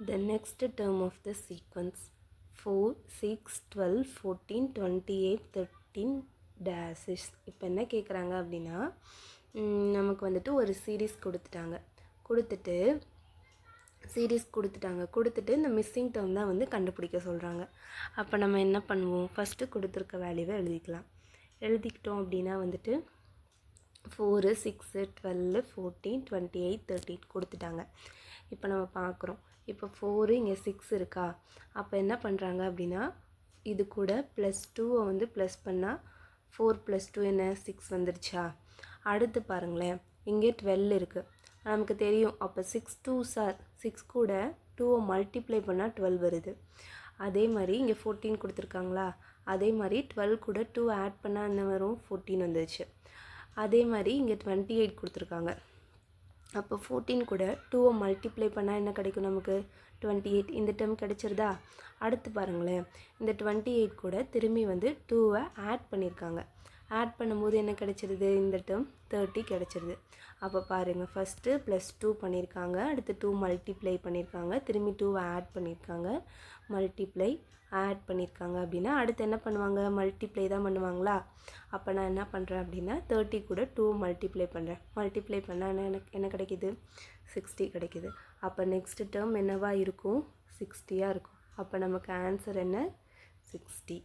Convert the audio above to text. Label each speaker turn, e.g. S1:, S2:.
S1: The next term of the sequence 4, 6, 12, 14, 28, 13 dashes. இப்போ என்ன கேட்குறாங்க அப்படின்னா நமக்கு வந்துட்டு ஒரு சீரீஸ் கொடுத்துட்டு இந்த மிஸ்ஸிங் டேர்ம் தான் வந்து கண்டுபிடிக்க சொல்கிறாங்க. அப்போ நம்ம என்ன பண்ணுவோம், ஃபஸ்ட்டு கொடுத்துருக்க வேல்யூவை எழுதிக்கிட்டோம் அப்படின்னா வந்துட்டு 4, 6, 12, 14, 28, 13 கொடுத்துட்டாங்க. இப்போ நம்ம பார்க்குறோம், இப்போ 4 இங்கே 6 இருக்கா, அப்போ என்ன பண்ணுறாங்க அப்படின்னா இது கூட +2 வந்து ப்ளஸ் பண்ணால் 4 + 2 என்ன 6 வந்துருச்சா. அடுத்து பாருங்களேன், இங்கே 12 இருக்குது, நமக்கு தெரியும். அப்போ 6 2s are 6 கூட 2 மல்டிப்ளை பண்ணால் 12 வருது. அதே மாதிரி இங்கே 14 கொடுத்துருக்காங்களா, அதே மாதிரி 12 கூட 2 ஆட் பண்ணால் என்ன வரும், 14 வந்துருச்சு. அதே மாதிரி இங்கே 28 கொடுத்துருக்காங்க. அப்போ 14 கூட 2 மல்டிப்ளை பண்ணால் என்ன கிடைக்கும் நமக்கு, 28. இந்த டேர்ம் கிடைச்சிருதா. அடுத்து பாருங்களேன், இந்த 28 கூட திரும்பி வந்து 2 ஆட் பண்ணியிருக்காங்க. ஆட் பண்ணும்போது என்ன கிடைச்சிருது, இந்த டேர்ம் 30 கிடைச்சிருது. அப்போ பாருங்கள், ஃபஸ்ட்டு +2 பண்ணியிருக்காங்க, அடுத்து 2 மல்டிப்ளை பண்ணியிருக்காங்க, திரும்பி 2 ஆட் பண்ணியிருக்காங்க, மல்டிப்ளை ஆட் பண்ணியிருக்காங்க அப்படின்னா அடுத்து என்ன பண்ணுவாங்க, மல்டிப்ளை தான் பண்ணுவாங்களா. அப்போ நான் என்ன பண்ணுறேன் அப்படின்னா 30 கூட 2 மல்டிப்ளை பண்ணுறேன். மல்டிப்ளை பண்ணால் எனக்கு என்ன கிடைக்கிது, 60 கிடைக்கிது. அப்போ நெக்ஸ்ட் டேர்ம் என்னவா இருக்கும், 60யாக இருக்கும். அப்போ நமக்கு ஆன்சர் என்ன, 60.